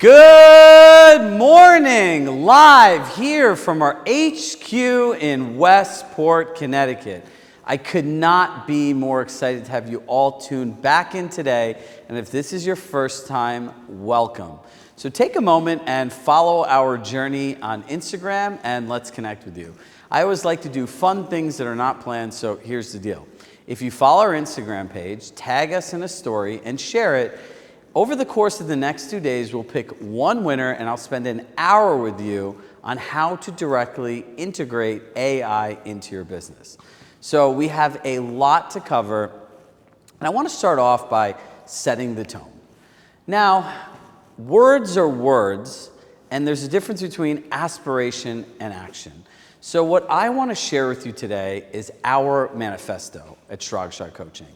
Good morning, live here from our HQ in Westport, Connecticut. I could not be more excited to have you all tuned back in today, and if this is your first time, welcome. So take a moment and follow our journey on Instagram, and let's connect with you. I always like to do fun things that are not planned, so here's the deal. If you follow our Instagram page, tag us in a story, and share it, over the course of the next 2 days, we'll pick one winner, and I'll spend an hour with you on how to directly integrate AI into your business. So we have a lot to cover, and I want to start off by setting the tone. Now, words are words, and there's a difference between aspiration and action. So what I want to share with you today is our manifesto at Chirag Shah Coaching.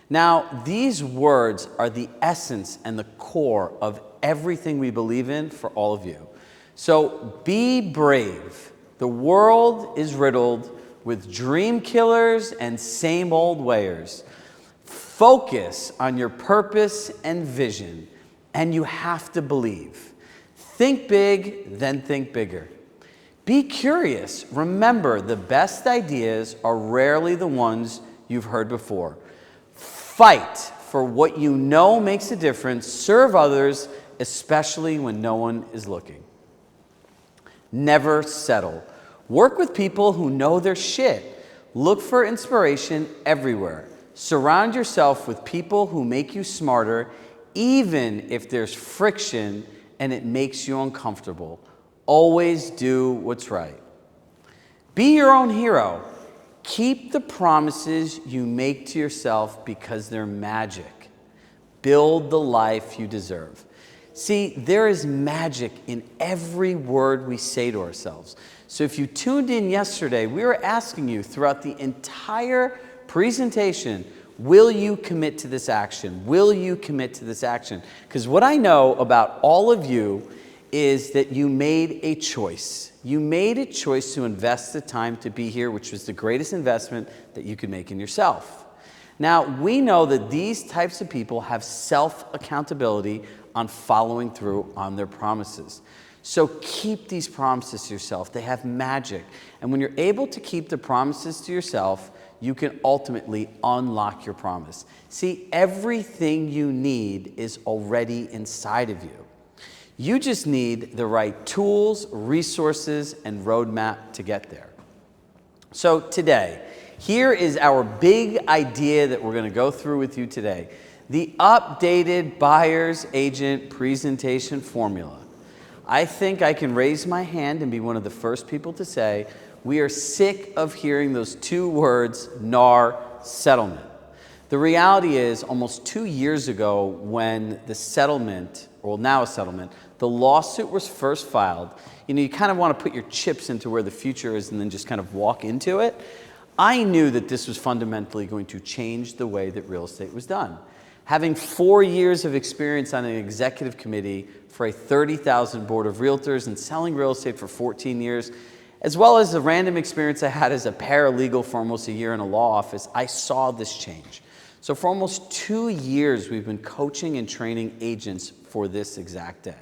Now, these words are the essence and the core of everything we believe in for all of you. So be brave. The world is riddled with dream killers and same old wayers. Focus on your purpose and vision, and you have to believe. Think big, then think bigger. Be curious. Remember, the best ideas are rarely the ones you've heard before. Fight for what you know makes a difference. Serve others, especially when no one is looking. Never settle. Work with people who know their shit. Look for inspiration everywhere. Surround yourself with people who make you smarter, even if there's friction and it makes you uncomfortable. Always do what's right. Be your own hero. Keep the promises you make to yourself because they're magic. Build the life you deserve. See, there is magic in every word we say to ourselves. So if you tuned in yesterday, we were asking you throughout the entire presentation, will you commit to this action? Will you commit to this action? Because what I know about all of you is that you made a choice. You made a choice to invest the time to be here, which was the greatest investment that you could make in yourself. Now, we know that these types of people have self-accountability on following through on their promises. So keep these promises to yourself. They have magic. And when you're able to keep the promises to yourself, you can ultimately unlock your promise. See, everything you need is already inside of you. You just need the right tools, resources, and roadmap to get there. So today, here is our big idea that we're going to go through with you today. The updated buyer's agent presentation formula. I think I can raise my hand and be one of the first people to say, we are sick of hearing those two words, NAR, settlement. The reality is, almost 2 years ago when the settlement, or now a settlement, the lawsuit was first filed, you kind of want to put your chips into where the future is and then just kind of walk into it. I knew that this was fundamentally going to change the way that real estate was done. Having 4 years of experience on an executive committee for a 30,000 board of realtors and selling real estate for 14 years, as well as the random experience I had as a paralegal for almost a year in a law office, I saw this change. So for almost 2 years, we've been coaching and training agents for this exact day.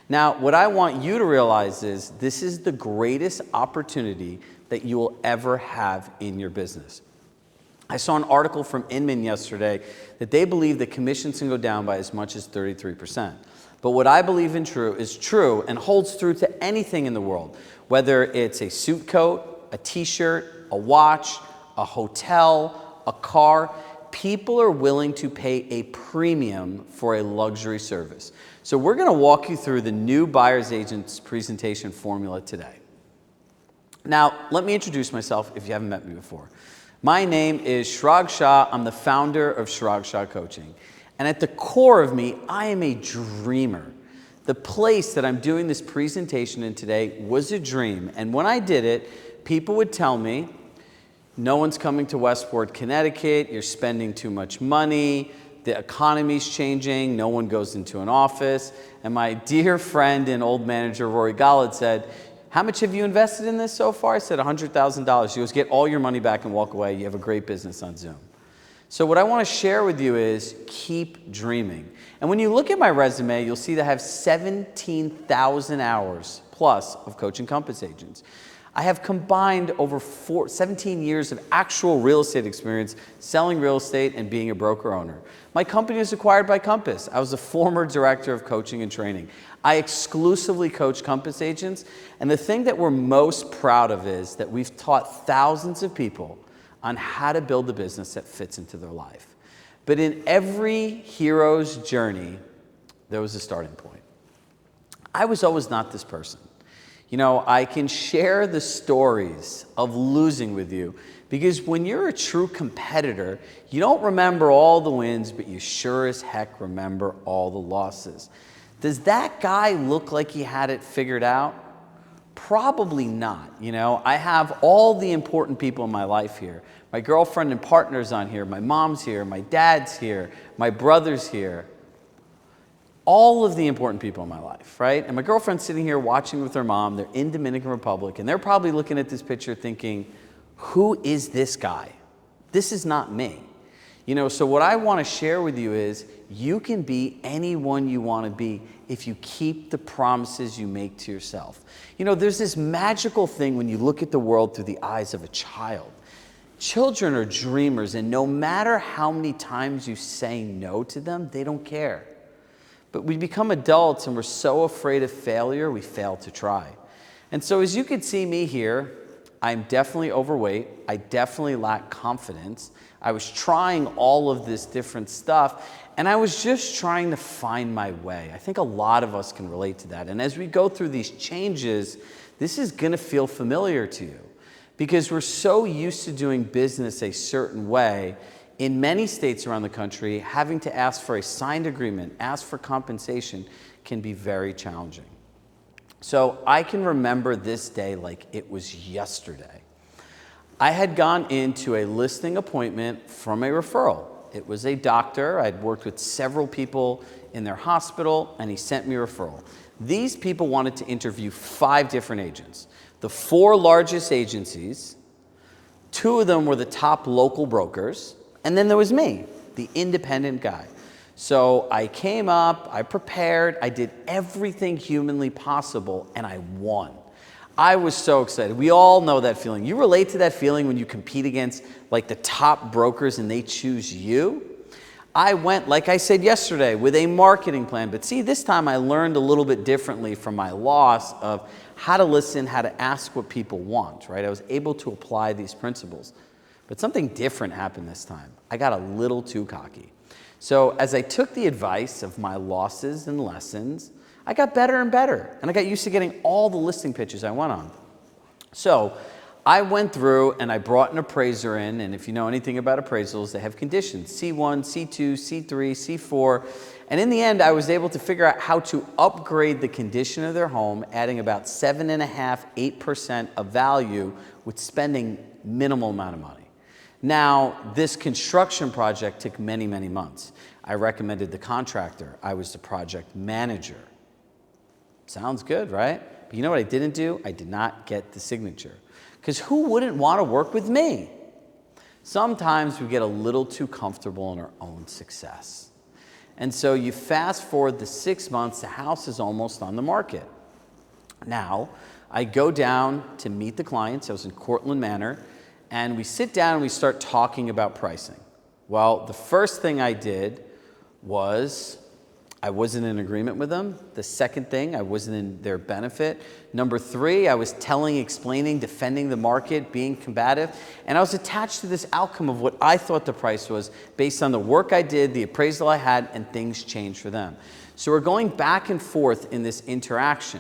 Now, what I want you to realize is this is the greatest opportunity that you will ever have in your business. I saw an article from Inman yesterday that they believe that commissions can go down by as much as 33%. But what I believe is true and holds true to anything in the world, whether it's a suit coat, a t-shirt, a watch, a hotel, a car. People are willing to pay a premium for a luxury service. So we're going to walk you through the new buyer's agent's presentation formula today. Now, let me introduce myself if you haven't met me before. My name is Chirag Shah. I'm the founder of Chirag Shah Coaching. And at the core of me, I am a dreamer. The place that I'm doing this presentation in today was a dream. And when I did it, people would tell me, no one's coming to Westport, Connecticut. You're spending too much money. The economy's changing. No one goes into an office. And my dear friend and old manager, Rory Gollett, said, how much have you invested in this so far? I said, $100,000. He goes, get all your money back and walk away. You have a great business on Zoom. So what I want to share with you is keep dreaming. And when you look at my resume, you'll see that I have 17,000 hours plus of coaching Compass agents. I have combined over 17 years of actual real estate experience selling real estate and being a broker owner. My company was acquired by Compass. I was a former director of coaching and training. I exclusively coach Compass agents, and the thing that we're most proud of is that we've taught thousands of people on how to build a business that fits into their life. But in every hero's journey, there was a starting point. I was always not this person. You know, I can share the stories of losing with you because when you're a true competitor, you don't remember all the wins, but you sure as heck remember all the losses. Does that guy look like he had it figured out? Probably not. You know, I have all the important people in my life here. My girlfriend and partner's on here, my mom's here, my dad's here, my brother's here. All of the important people in my life, right? And my girlfriend's sitting here watching with her mom. They're in Dominican Republic, and they're probably looking at this picture thinking, who is this guy? This is not me. You know, so what I want to share with you is you can be anyone you want to be if you keep the promises you make to yourself. You know, there's this magical thing when you look at the world through the eyes of a child. Children are dreamers, and no matter how many times you say no to them, they don't care. But we become adults and we're so afraid of failure, we fail to try. And so as you can see me here, I'm definitely overweight. I definitely lack confidence. I was trying all of this different stuff, and I was just trying to find my way. I think a lot of us can relate to that. And as we go through these changes, this is going to feel familiar to you because we're so used to doing business a certain way. In many states around the country, having to ask for a signed agreement, ask for compensation, can be very challenging. So I can remember this day like it was yesterday. I had gone into a listing appointment from a referral. It was a doctor. I'd worked with several people in their hospital, and he sent me a referral. These people wanted to interview 5 different agents. The 4 largest agencies, 2 of them were the top local brokers, and then there was me, the independent guy. So I came up, I prepared, I did everything humanly possible, and I won. I was so excited. We all know that feeling. You relate to that feeling when you compete against like the top brokers and they choose you? I went, like I said yesterday, with a marketing plan. But see, this time I learned a little bit differently from my loss of how to listen, how to ask what people want, right? I was able to apply these principles. But something different happened this time. I got a little too cocky. So as I took the advice of my losses and lessons, I got better and better. And I got used to getting all the listing pitches I went on. So I went through and I brought an appraiser in. And if you know anything about appraisals, they have conditions, C1, C2, C3, C4. And in the end, I was able to figure out how to upgrade the condition of their home, adding about 7.5%, 8% of value with spending minimal amount of money. Now, this construction project took many, many months. I recommended the contractor. I was the project manager. Sounds good, right? But you know what I didn't do? I did not get the signature. Because who wouldn't want to work with me? Sometimes we get a little too comfortable in our own success. And so you fast forward the 6 months, the house is almost on the market. Now, I go down to meet the clients. I was in Cortland Manor. And we sit down and we start talking about pricing. Well, the first thing I did was I wasn't in agreement with them. The second thing, I wasn't in their benefit. Number 3, I was telling, explaining, defending the market, being combative. And I was attached to this outcome of what I thought the price was based on the work I did, the appraisal I had, and things changed for them. So we're going back and forth in this interaction,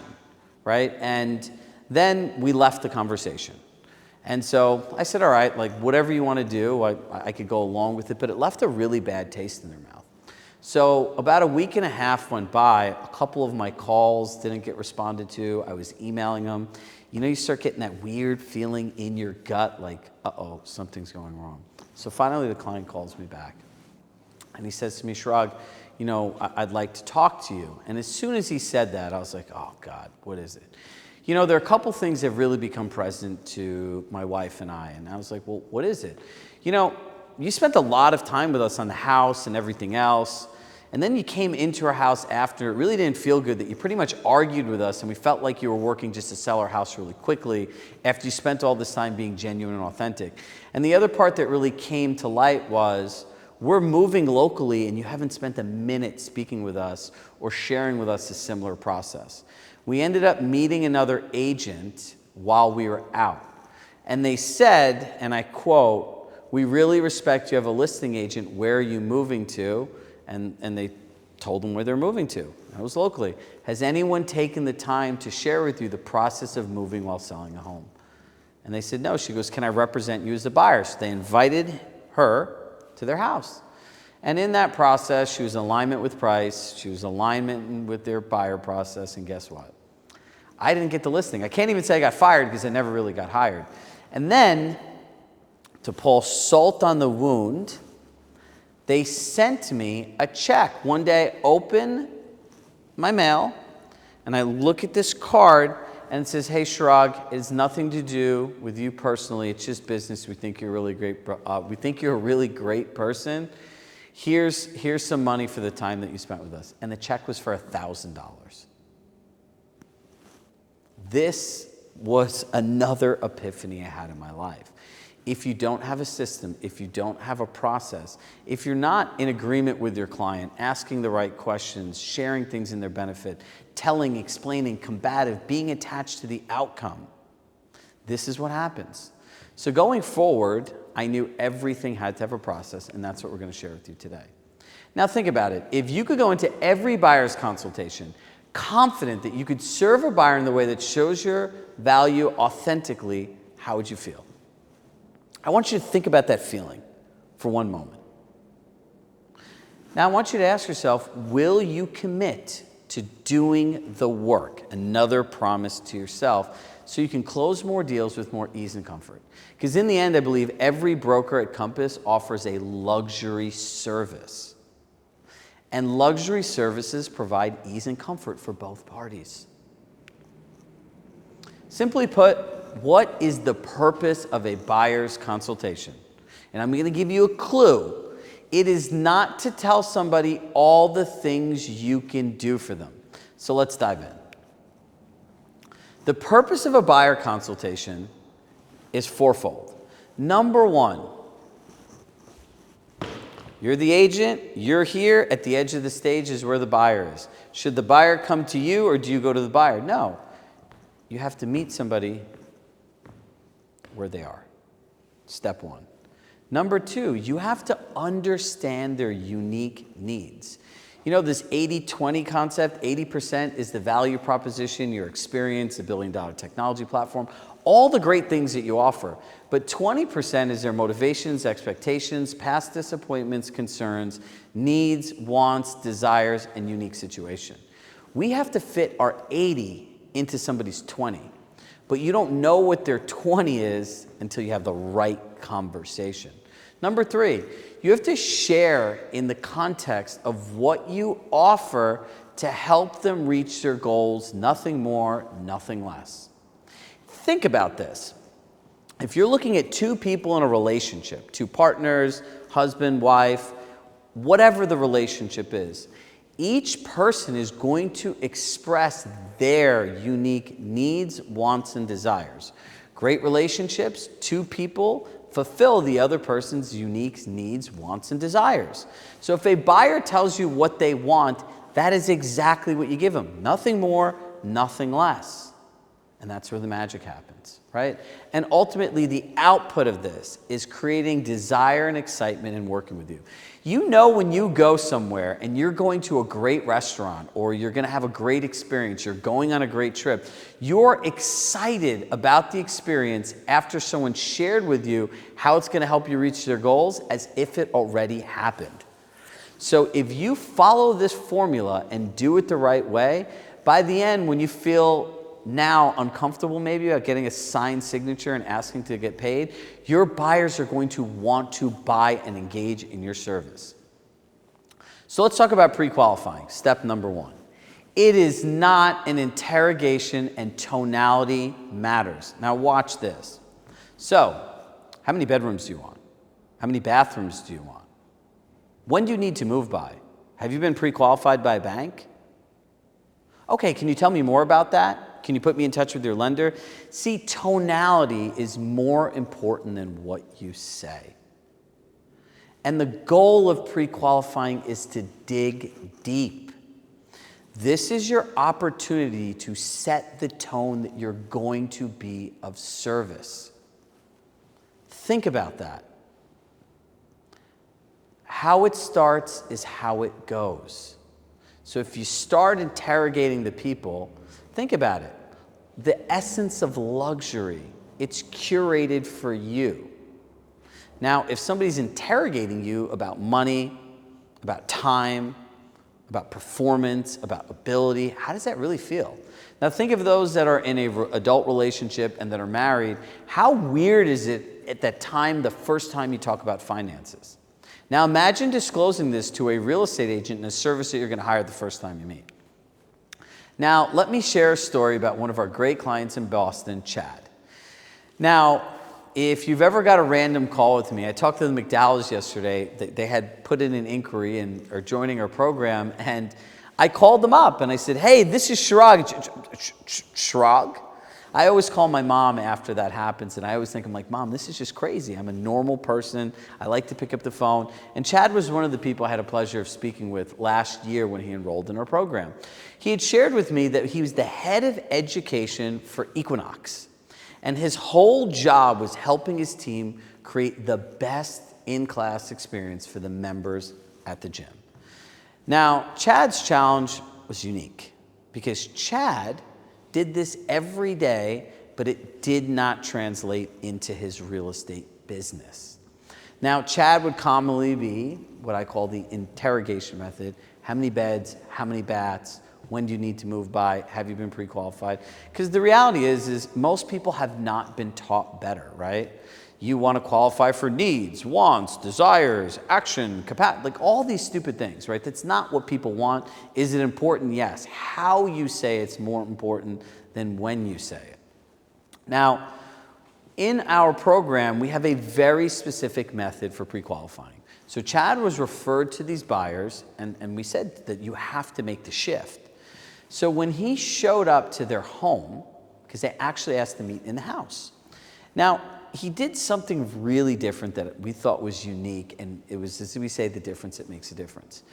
right? And then we left the conversation. And so I said, all right, like whatever you want to do, I could go along with it, but it left a really bad taste in their mouth. So about a week and a half went by, a couple of my calls didn't get responded to, I was emailing them. You know, you start getting that weird feeling in your gut, like, uh-oh, something's going wrong. So finally the client calls me back, and he says to me, Chirag, you know, I'd like to talk to you. And as soon as he said that, I was like, oh God, what is it? You know, there are a couple things that have really become present to my wife and I. And I was like, well, what is it? You know, you spent a lot of time with us on the house and everything else. And then you came into our house after. It really didn't feel good that you pretty much argued with us, and we felt like you were working just to sell our house really quickly after you spent all this time being genuine and authentic. And the other part that really came to light was we're moving locally, and you haven't spent a minute speaking with us or sharing with us a similar process. We ended up meeting another agent while we were out. And they said, and I quote, "We really respect you have a listing agent. Where are you moving to?" And they told them where they're moving to. That was locally. "Has anyone taken the time to share with you the process of moving while selling a home?" And they said, "No." She goes, "Can I represent you as the buyer?" So they invited her to their house. And in that process, she was in alignment with price. She was in alignment with their buyer process. And guess what? I didn't get the listing. I can't even say I got fired because I never really got hired. And then, to pour salt on the wound, they sent me a check. One day, I open my mail, and I look at this card, and it says, "Hey, Chirag, it has nothing to do with you personally. It's just business. We think you're a really great person. Here's some money for the time that you spent with us." And the check was for $1,000. This was another epiphany I had in my life. If you don't have a system, if you don't have a process, if you're not in agreement with your client, asking the right questions, sharing things in their benefit, telling, explaining, combative, being attached to the outcome, this is what happens. So going forward, I knew everything had to have a process, and that's what we're going to share with you today. Now think about it. If you could go into every buyer's consultation confident that you could serve a buyer in the way that shows your value authentically, how would you feel? I want you to think about that feeling for one moment. Now I want you to ask yourself, will you commit to doing the work? Another promise to yourself, so you can close more deals with more ease and comfort. Because in the end, I believe every broker at Compass offers a luxury service. And luxury services provide ease and comfort for both parties. Simply put, what is the purpose of a buyer's consultation? And I'm going to give you a clue. It is not to tell somebody all the things you can do for them. So let's dive in. The purpose of a buyer consultation is fourfold. Number one, you're the agent, you're here, at the edge of the stage is where the buyer is. Should the buyer come to you, or do you go to the buyer? No. You have to meet somebody where they are. Step one. Number two, you have to understand their unique needs. You know this 80-20 concept? 80% is the value proposition, your experience, the billion-dollar technology platform, all the great things that you offer. But 20% is their motivations, expectations, past disappointments, concerns, needs, wants, desires, and unique situation. We have to fit our 80 into somebody's 20. But you don't know what their 20 is until you have the right conversation. Number three, you have to share in the context of what you offer to help them reach their goals, nothing more, nothing less. Think about this. If you're looking at two people in a relationship, two partners, husband, wife, whatever the relationship is, each person is going to express their unique needs, wants, and desires. Great relationships, two people fulfill the other person's unique needs, wants, and desires. So if a buyer tells you what they want, that is exactly what you give them. Nothing more, nothing less. And that's where the magic happens, right? And ultimately, the output of this is creating desire and excitement in working with you. You know when you go somewhere and you're going to a great restaurant, or you're going to have a great experience, you're going on a great trip, you're excited about the experience after someone shared with you how it's going to help you reach their goals as if it already happened. So if you follow this formula and do it the right way, by the end, when you feel now uncomfortable maybe about getting a signed signature and asking to get paid, your buyers are going to want to buy and engage in your service. So let's talk about pre-qualifying. Step number one. It is not an interrogation, and tonality matters. Now watch this. So, how many bedrooms do you want? How many bathrooms do you want? When do you need to move by? Have you been pre-qualified by a bank? Okay, can you tell me more about that? Can you put me in touch with your lender? See, tonality is more important than what you say. And the goal of pre-qualifying is to dig deep. This is your opportunity to set the tone that you're going to be of service. Think about that. How it starts is how it goes. So if you start interrogating the people, think about it. The essence of luxury, it's curated for you. Now, if somebody's interrogating you about money, about time, about performance, about ability, how does that really feel? Now think of those that are in an adult relationship and that are married. How weird is it at that time, the first time you talk about finances? Now imagine disclosing this to a real estate agent in a service that you're going to hire the first time you meet. Now let me share a story about one of our great clients in Boston, Chad. Now, if you've ever got a random call with me, I talked to the McDowells yesterday. They had put in an inquiry and are joining our program, and I called them up and I said, hey, this is Chirag. Chirag? I always call my mom after that happens, and I always think, I'm like, Mom, this is just crazy. I'm a normal person. I like to pick up the phone. And Chad was one of the people I had a pleasure of speaking with last year when he enrolled in our program. He had shared with me that he was the head of education for Equinox. And his whole job was helping his team create the best in-class experience for the members at the gym. Now, Chad's challenge was unique because Chad did this every day, but it did not translate into his real estate business. Now, Chad would commonly be what I call the interrogation method. How many beds? How many baths? When do you need to move by? Have you been pre-qualified? Because the reality is most people have not been taught better, right? You want to qualify for needs, wants, desires, action, capacity, like all these stupid things, right? That's not what people want. Is it important? Yes. How you say it's more important than when you say it. Now, in our program, we have a very specific method for pre-qualifying. So Chad was referred to these buyers, and we said that you have to make the shift. So when he showed up to their home, because they actually asked to meet in the house. Now, he did something really different that we thought was unique, and it was, as we say, the difference that makes a difference.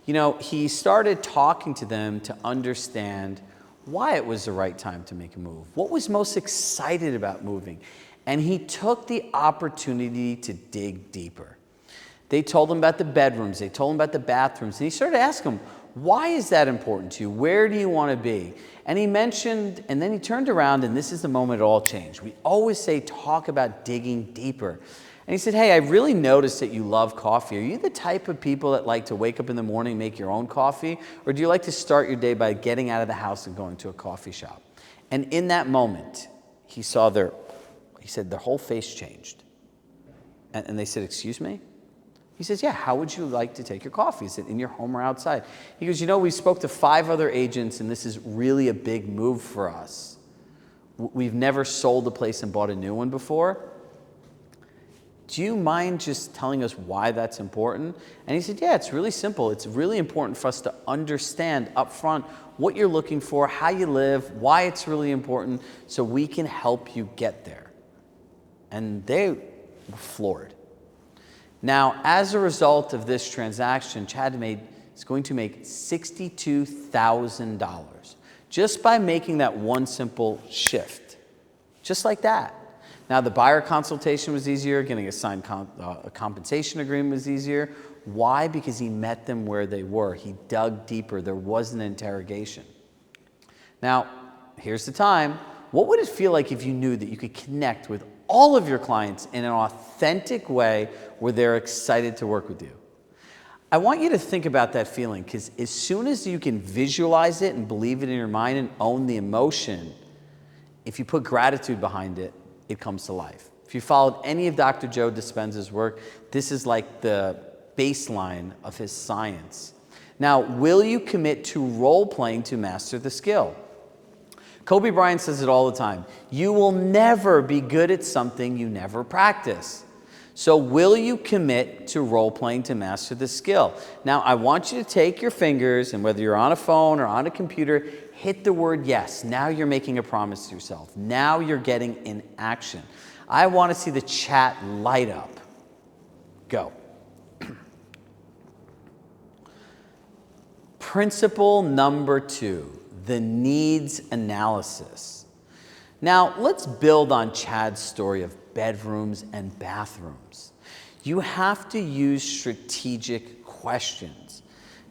You know, he started talking to them to understand why it was the right time to make a move, what was most excited about moving, and he took the opportunity to dig deeper. They told him about the bedrooms, they told him about the bathrooms, and he started asking them, why is that important to you? Where do you want to be? And he mentioned, and then he turned around, and this is the moment it all changed. We always say, talk about digging deeper. And he said, hey, I really noticed that you love coffee. Are you the type of people that like to wake up in the morning and make your own coffee? Or do you like to start your day by getting out of the house and going to a coffee shop? And in that moment, he said their whole face changed. And they said, excuse me? He says, yeah, how would you like to take your coffee? Is it in your home or outside? He goes, you know, we spoke to 5 other agents, and this is really a big move for us. We've never sold a place and bought a new one before. Do you mind just telling us why that's important? And he said, yeah, it's really simple. It's really important for us to understand up front what you're looking for, how you live, why it's really important, so we can help you get there. And they were floored. Now, as a result of this transaction, Chad is going to make $62,000 just by making that one simple shift, just like that. Now, the buyer consultation was easier, getting a signed compensation agreement was easier. Why? Because he met them where they were. He dug deeper. There was an interrogation. Now, here's the time. What would it feel like if you knew that you could connect with all of your clients in an authentic way where they're excited to work with you? I want you to think about that feeling, because as soon as you can visualize it and believe it in your mind and own the emotion, if you put gratitude behind it, it comes to life. If you followed any of Dr. Joe Dispenza's work, this is like the baseline of his science. Now, will you commit to role playing to master the skill? Kobe Bryant says it all the time. You will never be good at something you never practice. So will you commit to role-playing to master the skill? Now, I want you to take your fingers, and whether you're on a phone or on a computer, hit the word yes. Now you're making a promise to yourself. Now you're getting in action. I want to see the chat light up. Go. Principle number 2, the needs analysis. Now, let's build on Chad's story of bedrooms and bathrooms. You have to use strategic questions.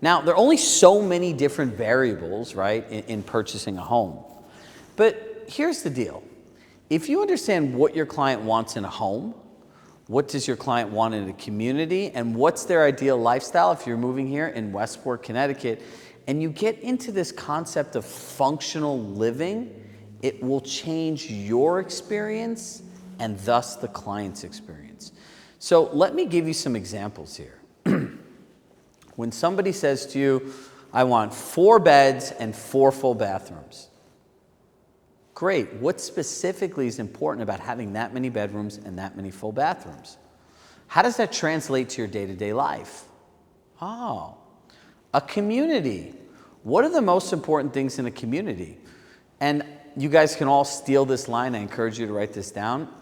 Now, there are only so many different variables, right, in purchasing a home. But here's the deal. If you understand what your client wants in a home, what does your client want in a community, and what's their ideal lifestyle if you're moving here in Westport, Connecticut, and you get into this concept of functional living, it will change your experience and thus the client's experience. So let me give you some examples here. When somebody says to you, I want 4 beds and 4 full bathrooms. Great, what specifically is important about having that many bedrooms and that many full bathrooms? How does that translate to your day-to-day life? Oh, a community. What are the most important things in a community? And you guys can all steal this line. I encourage you to write this down.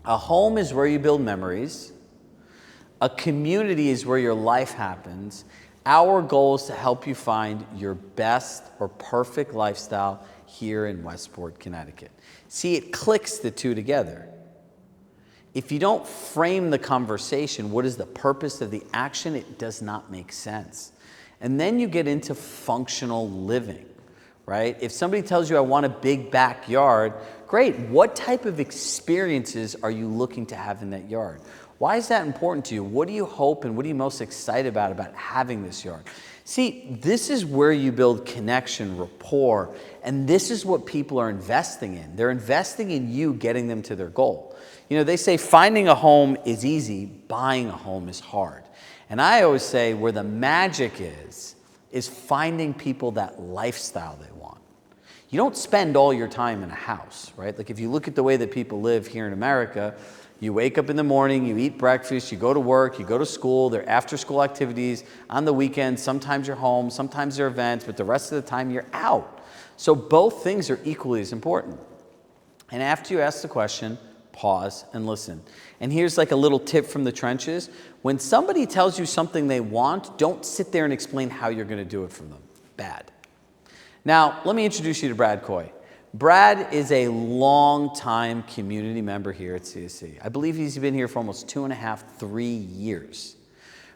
A home is where you build memories. A community is where your life happens. Our goal is to help you find your best or perfect lifestyle here in Westport, Connecticut. See, it clicks the two together. If you don't frame the conversation, what is the purpose of the action, it does not make sense. And then you get into functional living, right? If somebody tells you, I want a big backyard, great. What type of experiences are you looking to have in that yard? Why is that important to you? What do you hope and what are you most excited about having this yard? See, this is where you build connection, rapport, and this is what people are investing in. They're investing in you getting them to their goal. You know, they say finding a home is easy, buying a home is hard. And I always say where the magic is finding people that lifestyle they want. You don't spend all your time in a house, right? Like if you look at the way that people live here in America, you wake up in the morning, you eat breakfast, you go to work, you go to school, there are after-school activities on the weekends, sometimes you're home, sometimes there are events, but the rest of the time you're out. So both things are equally as important. And after you ask the question, pause and listen. And here's like a little tip from the trenches. When somebody tells you something they want, don't sit there and explain how you're going to do it for them. Bad. Now, let me introduce you to Brad Coy. Brad is a long-time community member here at CSC. I believe he's been here for almost 2.5, 3 years.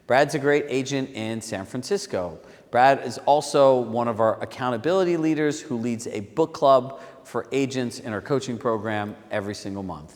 Brad's a great agent in San Francisco. Brad is also one of our accountability leaders who leads a book club for agents in our coaching program every single month.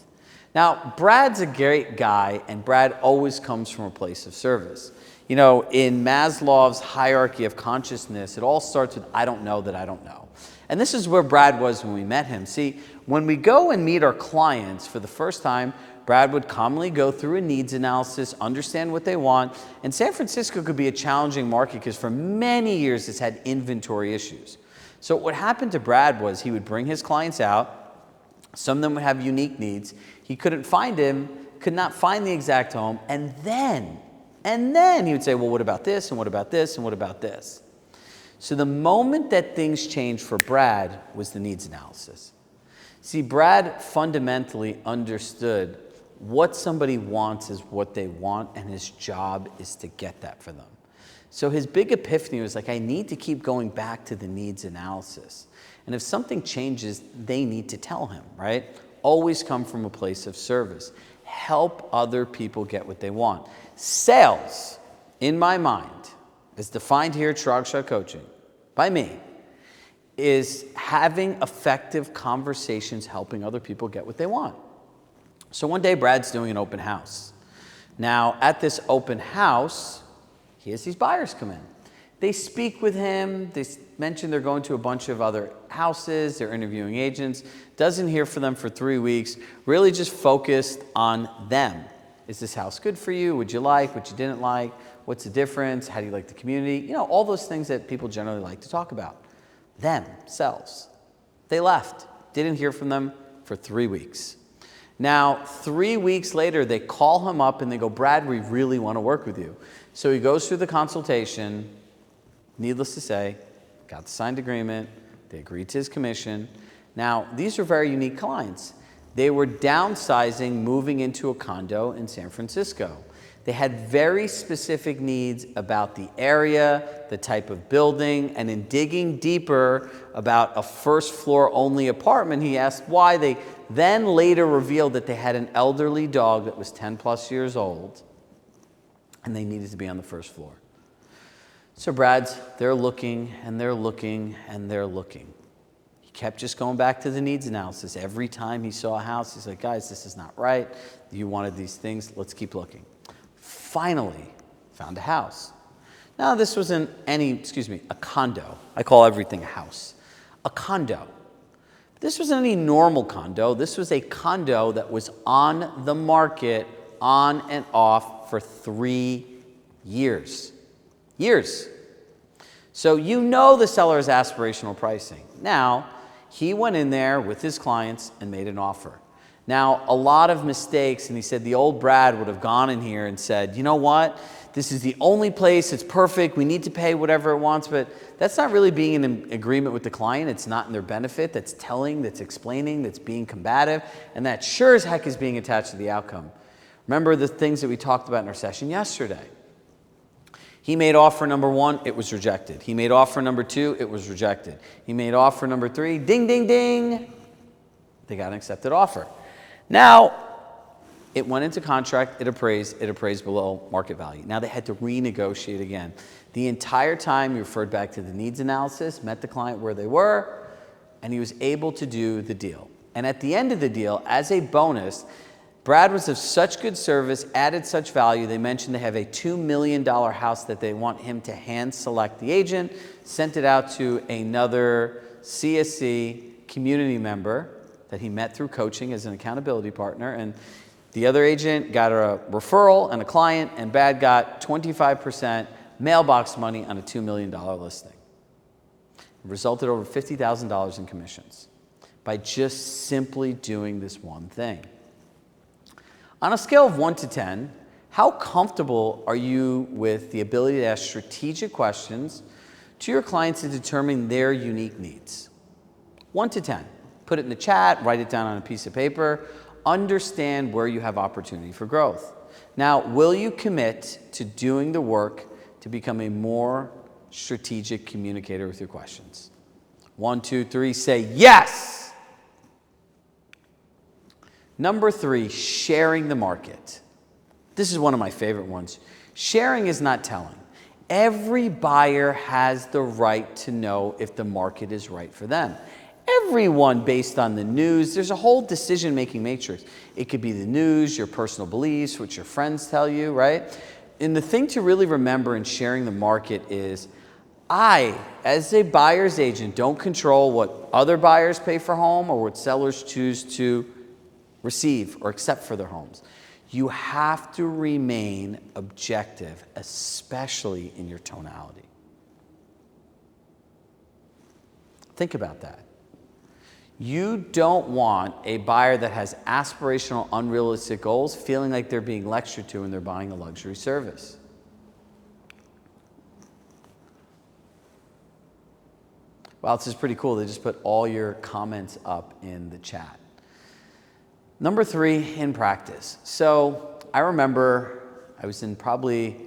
Now, Brad's a great guy, and Brad always comes from a place of service. You know, in Maslow's hierarchy of consciousness, it all starts with, I don't know that I don't know. And this is where Brad was when we met him. See, when we go and meet our clients for the first time, Brad would commonly go through a needs analysis, understand what they want. And San Francisco could be a challenging market because for many years it's had inventory issues. So what happened to Brad was he would bring his clients out. Some of them would have unique needs. He couldn't find him, could not find the exact home. And then he would say, well, what about this? And what about this? And what about this? So the moment that things changed for Brad was the needs analysis. See, Brad fundamentally understood what somebody wants is what they want, and his job is to get that for them. So his big epiphany was like, I need to keep going back to the needs analysis. And if something changes, they need to tell him, right? Always come from a place of service. Help other people get what they want. Sales, in my mind, as defined here at Chirag Shah Coaching, by me, is having effective conversations helping other people get what they want. So one day, Brad's doing an open house. Now, at this open house, he has these buyers come in. They speak with him. They mention they're going to a bunch of other houses. They're interviewing agents. Doesn't hear from them for 3 weeks. Really just focused on them. Is this house good for you? Would you like? What you didn't like? What's the difference? How do you like the community? You know, all those things that people generally like to talk about. Themselves. They left. Didn't hear from them for 3 weeks. Now, 3 weeks later, they call him up and they go, Brad, we really want to work with you. So he goes through the consultation. Needless to say, got the signed agreement. They agreed to his commission. Now, these are very unique clients. They were downsizing, moving into a condo in San Francisco. They had very specific needs about the area, the type of building, and in digging deeper about a first floor only apartment, he asked why. They then later revealed that they had an elderly dog that was 10 plus years old, and they needed to be on the first floor. So they're looking, and they're looking, and they're looking. He kept just going back to the needs analysis. Every time he saw a house, he's like, guys, this is not right. You wanted these things. Let's keep looking. Finally, found a house. Now, this wasn't a condo. I call everything a house. A condo. This wasn't any normal condo. This was a condo that was on the market, on and off, for 3 years. So you know the seller's aspirational pricing. Now, he went in there with his clients and made an offer. Now, a lot of mistakes, and he said the old Brad would have gone in here and said, you know what, this is the only place, it's perfect, we need to pay whatever it wants, but that's not really being in agreement with the client. It's not in their benefit. That's telling, that's explaining, that's being combative, and that sure as heck is being attached to the outcome. Remember the things that we talked about in our session yesterday. He made offer number 1, it was rejected. He made offer number 2, it was rejected. He made offer number 3, ding, ding, ding. They got an accepted offer. Now, it went into contract, it appraised below market value. Now they had to renegotiate again. The entire time he referred back to the needs analysis, met the client where they were, and he was able to do the deal. And at the end of the deal, as a bonus, Brad was of such good service, added such value, they mentioned they have a $2 million house that they want him to hand select the agent, sent it out to another CSC community member that he met through coaching as an accountability partner, and the other agent got a referral and a client, and Brad got 25% mailbox money on a $2 million listing. It resulted over $50,000 in commissions by just simply doing this one thing. On a scale of 1 to 10, how comfortable are you with the ability to ask strategic questions to your clients to determine their unique needs? 1 to 10. Put it in the chat, write it down on a piece of paper. Understand where you have opportunity for growth. Now, will you commit to doing the work to become a more strategic communicator with your questions? 1, 2, 3, say yes. Number 3, sharing the market. This is one of my favorite ones. Sharing is not telling. Every buyer has the right to know if the market is right for them. Everyone, based on the news, there's a whole decision-making matrix. It could be the news, your personal beliefs, what your friends tell you, right? And the thing to really remember in sharing the market is, I, as a buyer's agent, don't control what other buyers pay for home or what sellers choose to receive or accept for their homes. You have to remain objective, especially in your tonality. Think about that. You don't want a buyer that has aspirational, unrealistic goals feeling like they're being lectured to when they're buying a luxury service. Wow, this is pretty cool. They just put all your comments up in the chat. Number 3, in practice. So I remember I was in probably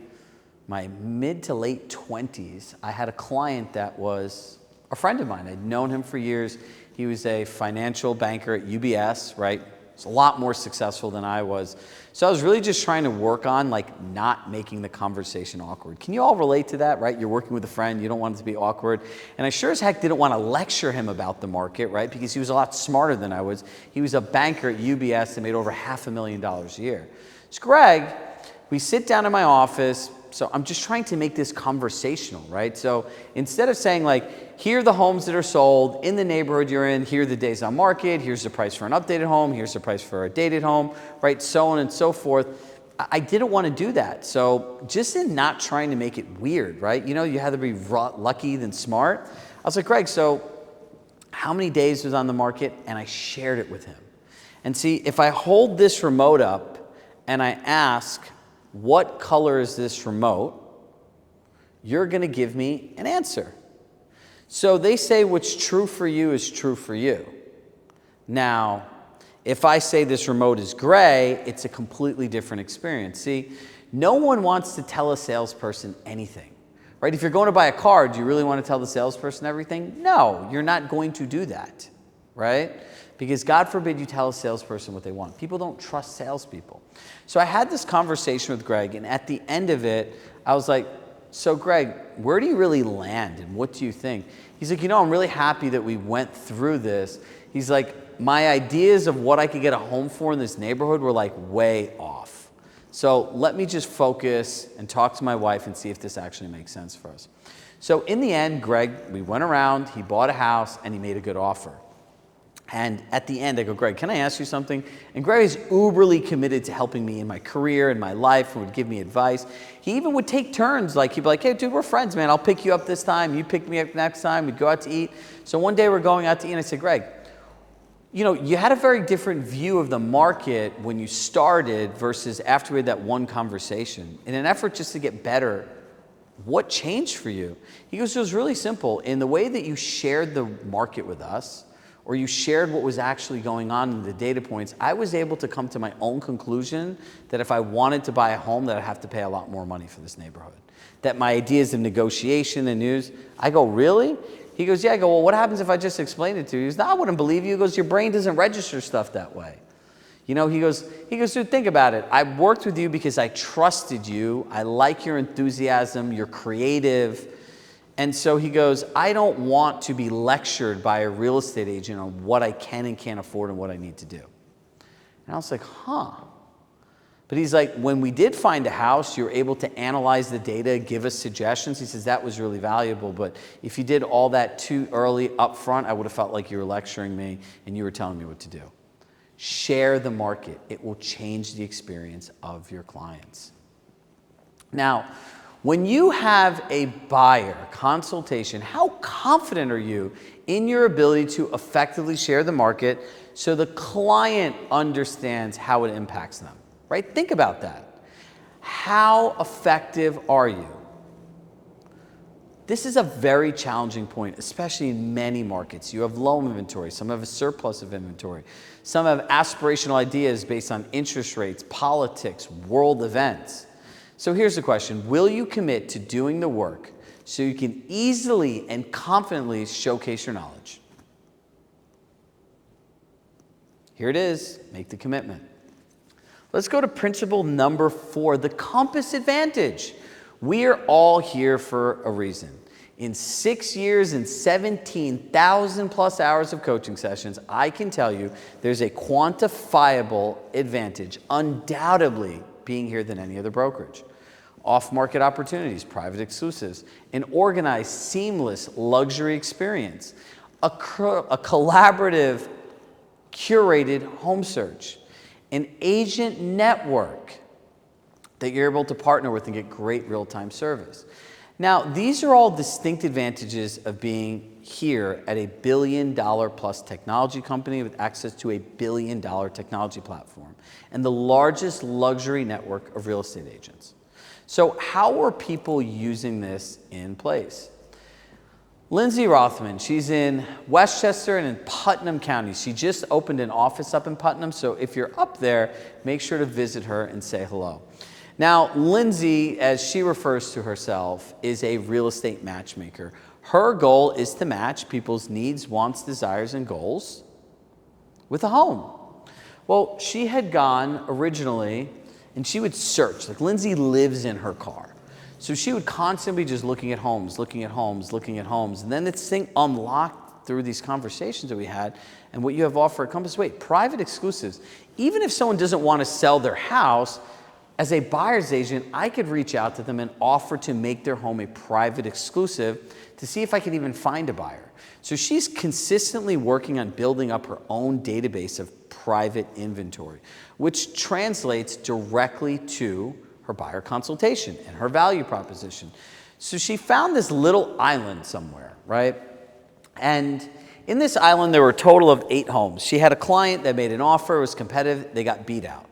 my mid to late 20s. I had a client that was a friend of mine. I'd known him for years. He was a financial banker at UBS, right? He's a lot more successful than I was. So I was really just trying to work on not making the conversation awkward. Can you all relate to that, right? You're working with a friend, you don't want it to be awkward. And I sure as heck didn't want to lecture him about the market, right? Because he was a lot smarter than I was. He was a banker at UBS and made over $500,000 a year. So Greg, we sit down in my office. So I'm just trying to make this conversational, right? So instead of saying here are the homes that are sold in the neighborhood you're in, here are the days on market, here's the price for an updated home, here's the price for a dated home, right? So on and so forth. I didn't want to do that. So just in not trying to make it weird, right? You have to be lucky than smart. I was like, Greg, so how many days was on the market? And I shared it with him. And see, if I hold this remote up and I ask, what color is this remote? You're going to give me an answer. So they say what's true for you is true for you. Now, if I say this remote is gray, it's a completely different experience. See, no one wants to tell a salesperson anything, right? If you're going to buy a car, do you really want to tell the salesperson everything? No, you're not going to do that, right? Because God forbid you tell a salesperson what they want. People don't trust salespeople. So I had this conversation with Greg, and at the end of it, I was like, so Greg, where do you really land, and what do you think? He's like, I'm really happy that we went through this. He's like, my ideas of what I could get a home for in this neighborhood were like way off. So let me just focus and talk to my wife and see if this actually makes sense for us. So in the end, Greg, we went around, he bought a house, and he made a good offer. And at the end, I go, Greg, can I ask you something? And Greg is uberly committed to helping me in my career and my life and would give me advice. He even would take turns. Like, he'd be like, hey, dude, we're friends, man. I'll pick you up this time. You pick me up next time. We'd go out to eat. So one day we're going out to eat, and I said, Greg, you had a very different view of the market when you started versus after we had that one conversation. In an effort just to get better, what changed for you? He goes, it was really simple. In the way that you shared the market with us, or you shared what was actually going on in the data points, I was able to come to my own conclusion that if I wanted to buy a home, that I'd have to pay a lot more money for this neighborhood. That my ideas of negotiation and news, I go, really? He goes, yeah. I go, well, what happens if I just explain it to you? He goes, no, I wouldn't believe you. He goes, your brain doesn't register stuff that way. He goes, dude, think about it. I worked with you because I trusted you. I like your enthusiasm. You're creative. And so he goes, I don't want to be lectured by a real estate agent on what I can and can't afford and what I need to do. And I was like, huh. But he's like, when we did find a house, you were able to analyze the data, give us suggestions. He says, that was really valuable. But if you did all that too early up front, I would have felt like you were lecturing me and you were telling me what to do. Share the market. It will change the experience of your clients. Now, when you have a buyer consultation, how confident are you in your ability to effectively share the market so the client understands how it impacts them, right? Think about that. How effective are you? This is a very challenging point, especially in many markets. You have low inventory, some have a surplus of inventory, some have aspirational ideas based on interest rates, politics, world events. So here's the question. Will you commit to doing the work so you can easily and confidently showcase your knowledge? Here it is. Make the commitment. Let's go to principle number 4, the compass advantage. We are all here for a reason. In 6 years and 17,000 plus hours of coaching sessions, I can tell you there's a quantifiable advantage, undoubtedly, being here than any other brokerage. Off-market opportunities, private exclusives, an organized, seamless luxury experience, a collaborative, curated home search, an agent network that you're able to partner with and get great real-time service. Now, these are all distinct advantages of being here at a $1 billion plus technology company with access to a $1 billion technology platform and the largest luxury network of real estate agents. So how are people using this in place? Lindsay Rothman, she's in Westchester and in Putnam County. She just opened an office up in Putnam, so if you're up there, make sure to visit her and say hello. Now, Lindsay, as she refers to herself, is a real estate matchmaker. Her goal is to match people's needs, wants, desires, and goals with a home. Well, she had gone originally, and she would search. Like, Lindsay lives in her car. So she would constantly be just looking at homes, looking at homes, looking at homes. And then this thing unlocked through these conversations that we had. And what you have offered at Compass, wait, private exclusives. Even if someone doesn't want to sell their house, as a buyer's agent, I could reach out to them and offer to make their home a private exclusive to see if I could even find a buyer. So she's consistently working on building up her own database of private inventory, which translates directly to her buyer consultation and her value proposition. So she found this little island somewhere, right? And in this island, there were a total of 8 homes. She had a client that made an offer, it was competitive, they got beat out.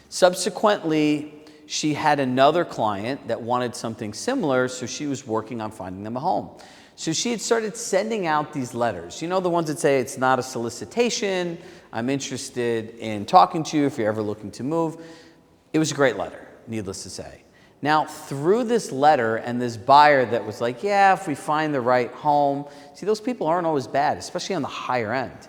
Subsequently, she had another client that wanted something similar, so she was working on finding them a home. So she had started sending out these letters. You know, the ones that say it's not a solicitation, I'm interested in talking to you if you're ever looking to move. It was a great letter, needless to say. Now, through this letter and this buyer that was like, yeah, if we find the right home, see, those people aren't always bad, especially on the higher end.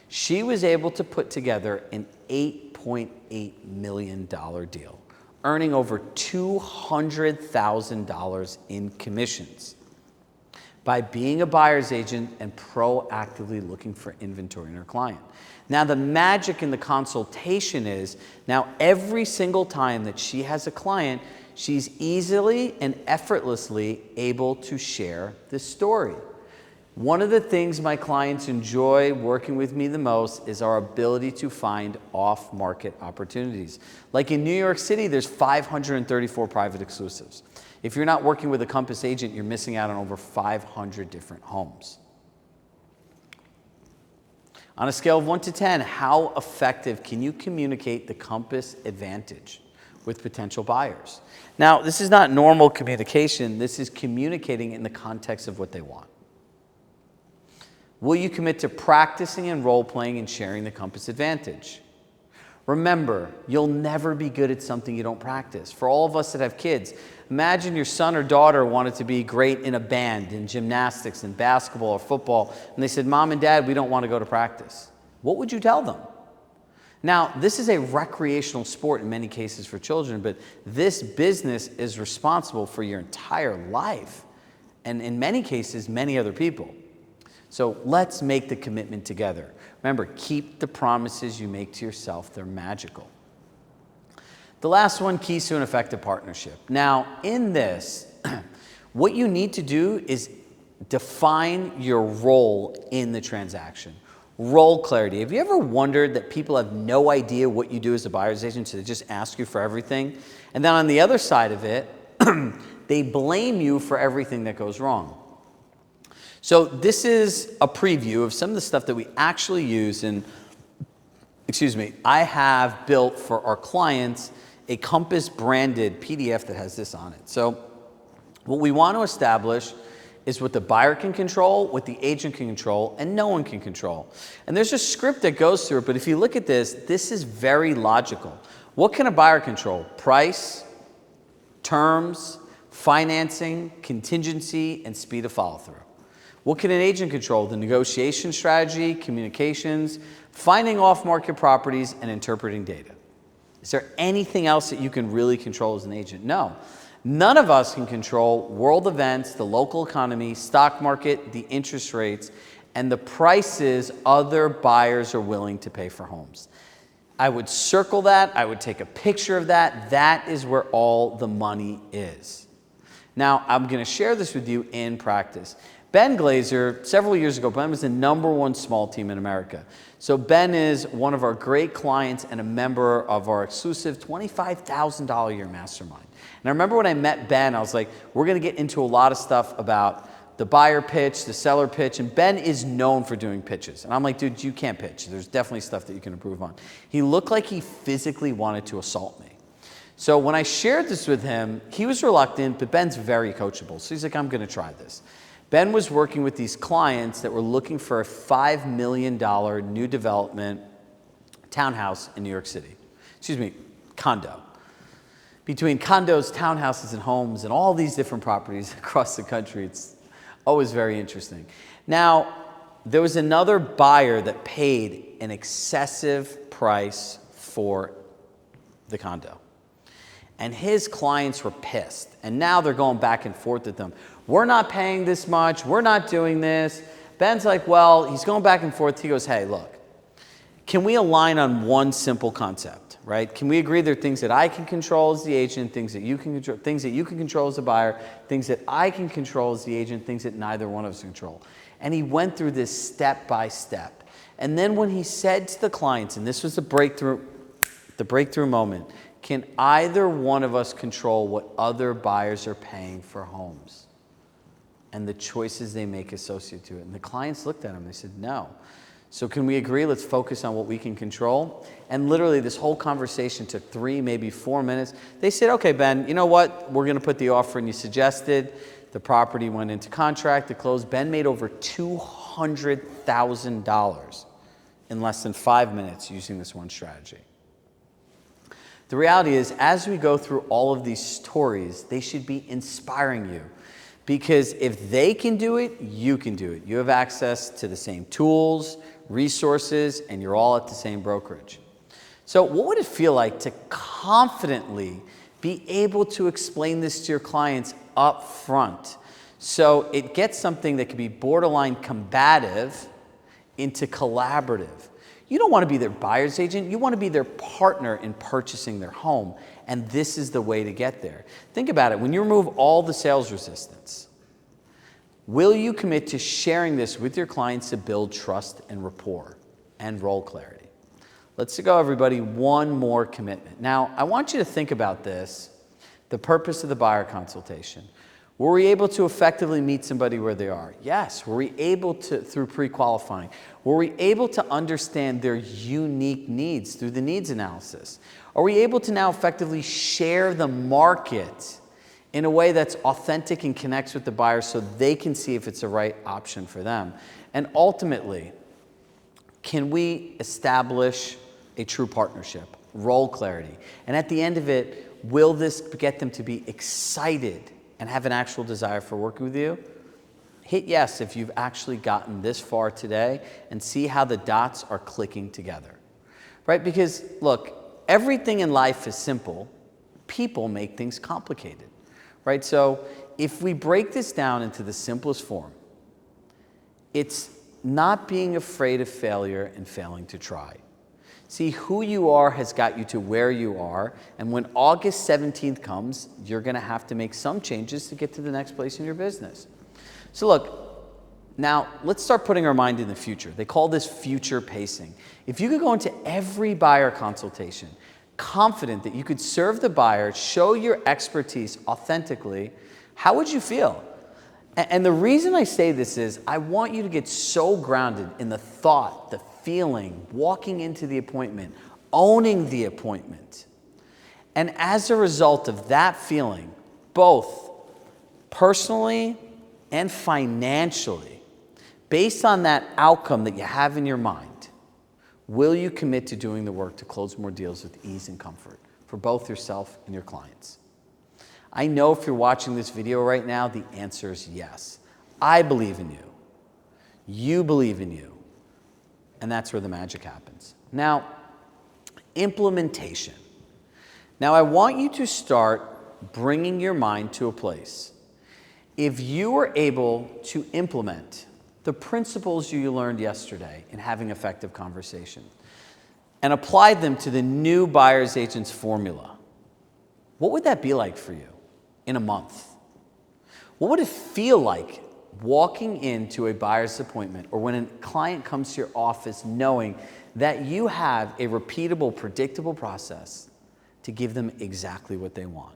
She was able to put together an $8.8 million deal, earning over $200,000 in commissions by being a buyer's agent and proactively looking for inventory in her client. Now, the magic in the consultation is now every single time that she has a client, she's easily and effortlessly able to share this story. One of the things my clients enjoy working with me the most is our ability to find off-market opportunities. Like in New York City, there's 534 private exclusives. If you're not working with a Compass agent, you're missing out on over 500 different homes. On a scale of 1 to 10, how effective can you communicate the Compass advantage with potential buyers? Now, this is not normal communication. This is communicating in the context of what they want. Will you commit to practicing and role-playing and sharing the Compass advantage? Remember, you'll never be good at something you don't practice. For all of us that have kids, imagine your son or daughter wanted to be great in a band, in gymnastics, in basketball or football, and they said, Mom and Dad, we don't want to go to practice. What would you tell them? Now, this is a recreational sport in many cases for children, but this business is responsible for your entire life, and in many cases, many other people. So let's make the commitment together. Remember, keep the promises you make to yourself. They're magical. The last one, keys to an effective partnership. Now, in this, what you need to do is define your role in the transaction. Role clarity. Have you ever wondered that people have no idea what you do as a buyer's agent, so they just ask you for everything? And then on the other side of it, they blame you for everything that goes wrong. So this is a preview of some of the stuff that we actually use in, I have built for our clients a Compass branded PDF that has this on it. So what we want to establish is what the buyer can control, what the agent can control, and no one can control. And there's a script that goes through it, but if you look at this, this is very logical. What can a buyer control? Price, terms, financing, contingency, and speed of follow-through. What can an agent control? The negotiation strategy, communications, finding off-market properties, and interpreting data. Is there anything else that you can really control as an agent? No. None of us can control world events, the local economy, stock market, the interest rates, and the prices other buyers are willing to pay for homes. I would circle that. I would take a picture of that. That is where all the money is. Now, I'm going to share this with you in practice. Ben Glazer, several years ago, Ben was the #1 small team in America. So Ben is one of our great clients and a member of our exclusive $25,000 a year mastermind. And I remember when I met Ben, I was like, we're going to get into a lot of stuff about the buyer pitch, the seller pitch, and Ben is known for doing pitches. And I'm like, dude, you can't pitch. There's definitely stuff that you can improve on. He looked like he physically wanted to assault me. So when I shared this with him, he was reluctant, but Ben's very coachable. So he's like, I'm going to try this. Ben was working with these clients that were looking for a $5 million new development townhouse in New York City. Condo. Between condos, townhouses, and homes, and all these different properties across the country, it's always very interesting. Now, there was another buyer that paid an excessive price for the condo. And his clients were pissed. And now they're going back and forth with them. We're not paying this much. We're not doing this. Ben's like, well, he's going back and forth. He goes, hey, look, can we align on one simple concept, right? Can we agree there are things that I can control as the agent, things that you can control, things that you can control as a buyer, things that I can control as the agent, things that neither one of us control. And he went through this step by step. And then when he said to the clients, and this was the breakthrough moment, can either one of us control what other buyers are paying for homes? and the choices they make associated to it. And the clients looked at him, they said, no. So can we agree, let's focus on what we can control? And literally this whole conversation took 3, maybe 4 minutes. They said, okay, Ben, you know what? We're gonna put the offer in you suggested. The property went into contract, it closed. Ben made over $200,000 in less than 5 minutes using this one strategy. The reality is, as we go through all of these stories, they should be inspiring you. Because if they can do it, you can do it. You have access to the same tools, resources, and you're all at the same brokerage. So what would it feel like to confidently be able to explain this to your clients up front? So it gets something that can be borderline combative into collaborative. You don't want to be their buyer's agent. You want to be their partner in purchasing their home. And this is the way to get there. Think about it. When you remove all the sales resistance, will you commit to sharing this with your clients to build trust and rapport and role clarity? Let's go, everybody. One more commitment. Now, I want you to think about this, the purpose of the buyer consultation. Were we able to effectively meet somebody where they are? Yes. Were we able to, through pre-qualifying? Were we able to understand their unique needs through the needs analysis? Are we able to now effectively share the market in a way that's authentic and connects with the buyer so they can see if it's the right option for them? And ultimately, can we establish a true partnership, role clarity? And at the end of it, will this get them to be excited and have an actual desire for working with you? Hit yes if you've actually gotten this far today and see how the dots are clicking together, right? Because look, everything in life is simple. People make things complicated, right? So if we break this down into the simplest form, it's not being afraid of failure and failing to try. See, who you are has got you to where you are, and when August 17th comes, you're gonna have to make some changes to get to the next place in your business. So look, now let's start putting our mind in the future. They call this future pacing. If you could go into every buyer consultation confident that you could serve the buyer, show your expertise authentically, how would you feel? And the reason I say this is I want you to get so grounded in the thought, the feeling, walking into the appointment, owning the appointment. And as a result of that feeling, both personally and financially, based on that outcome that you have in your mind, will you commit to doing the work to close more deals with ease and comfort for both yourself and your clients? I know if you're watching this video right now, the answer is yes. I believe in you. You believe in you. And that's where the magic happens. Now, implementation. Now, I want you to start bringing your mind to a place. If you were able to implement the principles you learned yesterday in having effective conversation and applied them to the new buyer's agent's formula, what would that be like for you in a month? What would it feel like walking into a buyer's appointment or when a client comes to your office knowing that you have a repeatable, predictable process to give them exactly what they want?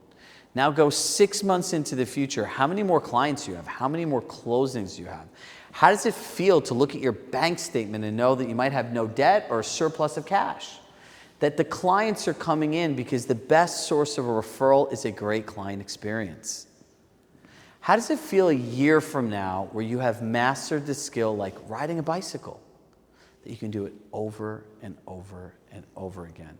Now go 6 months into the future. How many more clients you have? How many more closings you have? How does it feel to look at your bank statement and know that you might have no debt or a surplus of cash? That the clients are coming in because the best source of a referral is a great client experience. How does it feel a year from now where you have mastered the skill like riding a bicycle, that you can do it over and over and over again?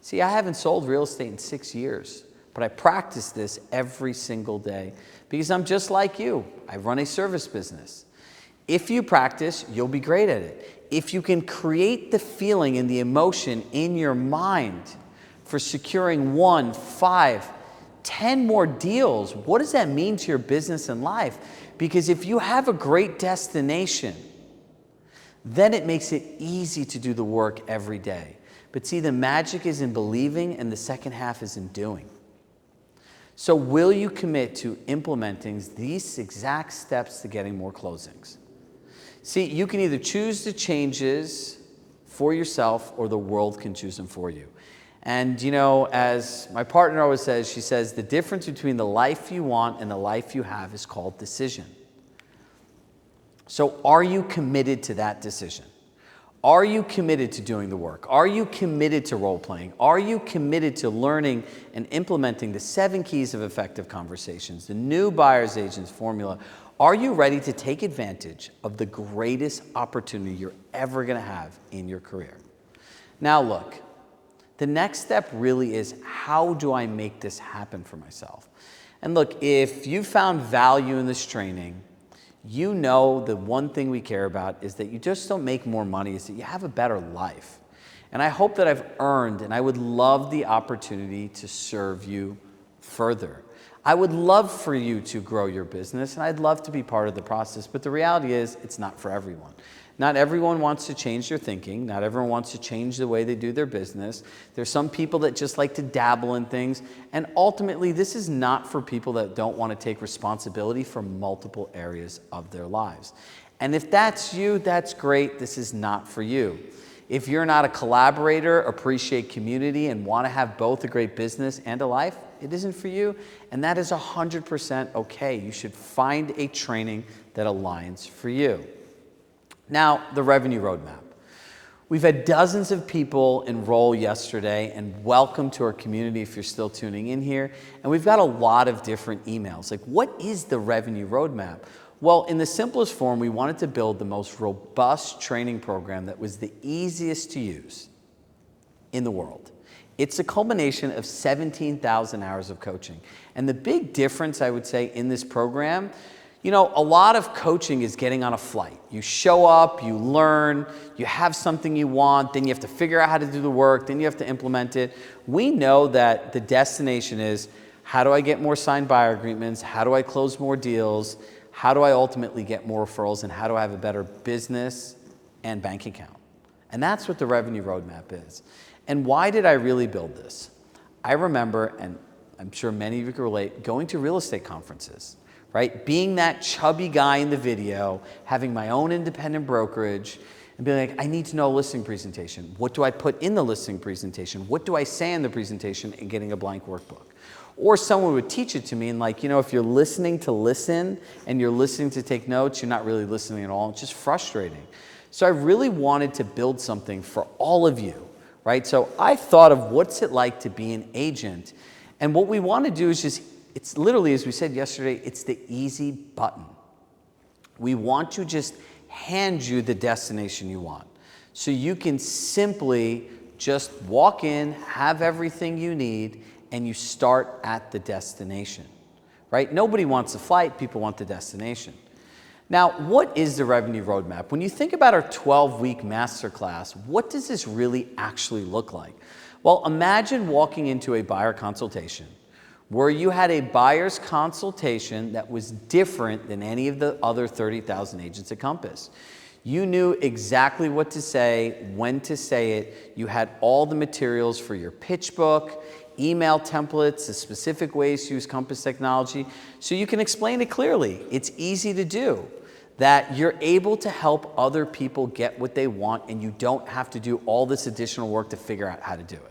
See, I haven't sold real estate in 6 years, but I practice this every single day because I'm just like you. I run a service business. If you practice, you'll be great at it. If you can create the feeling and the emotion in your mind for securing 1, 5, 10 more deals, what does that mean to your business and life? Because if you have a great destination, then it makes it easy to do the work every day. But see, the magic is in believing and the second half is in doing. So will you commit to implementing these exact steps to getting more closings? See, you can either choose the changes for yourself or the world can choose them for you. And you know, as my partner always says, she says, the difference between the life you want and the life you have is called decision. So are you committed to that decision? Are you committed to doing the work? Are you committed to role playing? Are you committed to learning and implementing the 7 keys of effective conversations, the new buyer's agents formula? Are you ready to take advantage of the greatest opportunity you're ever going to have in your career? Now look, the next step really is, how do I make this happen for myself? And look, if you found value in this training, you know the one thing we care about is that you just don't make more money, is that you have a better life. And I hope that I've earned, and I would love the opportunity to serve you further. I would love for you to grow your business, and I'd love to be part of the process, but the reality is it's not for everyone. Not everyone wants to change their thinking. Not everyone wants to change the way they do their business. There's some people that just like to dabble in things. And ultimately, this is not for people that don't want to take responsibility for multiple areas of their lives. And if that's you, that's great. This is not for you. If you're not a collaborator, appreciate community, and want to have both a great business and a life, it isn't for you. And that is 100% okay. You should find a training that aligns for you. Now, the revenue roadmap. We've had dozens of people enroll yesterday, and welcome to our community if you're still tuning in here. And we've got a lot of different emails. Like, what is the revenue roadmap? Well, in the simplest form, we wanted to build the most robust training program that was the easiest to use in the world. It's a culmination of 17,000 hours of coaching. And the big difference, I would say, in this program, you know, a lot of coaching is getting on a flight. You show up, you learn, you have something you want, then you have to figure out how to do the work, then you have to implement it. We know that the destination is, how do I get more signed buyer agreements? How do I close more deals? How do I ultimately get more referrals? And how do I have a better business and bank account? And that's what the revenue roadmap is. And why did I really build this? I remember, and I'm sure many of you can relate, going to real estate conferences. Right? Being that chubby guy in the video, having my own independent brokerage, and being like, I need to know a listing presentation. What do I put in the listing presentation? What do I say in the presentation? And getting a blank workbook. Or someone would teach it to me, and like, you know, if you're listening to listen and you're listening to take notes, you're not really listening at all. It's just frustrating. So I really wanted to build something for all of you, right? So I thought of what's it like to be an agent. And what we want to do is just, it's literally, as we said yesterday, it's the easy button. We want to just hand you the destination you want. So you can simply just walk in, have everything you need, and you start at the destination, right? Nobody wants a flight, people want the destination. Now, what is the revenue roadmap? When you think about our 12-week masterclass, what does this really actually look like? Well, imagine walking into a buyer consultation where you had a buyer's consultation that was different than any of the other 30,000 agents at Compass. You knew exactly what to say, when to say it. You had all the materials for your pitch book, email templates, the specific ways to use Compass technology, so you can explain it clearly. It's easy to do, that you're able to help other people get what they want, and you don't have to do all this additional work to figure out how to do it.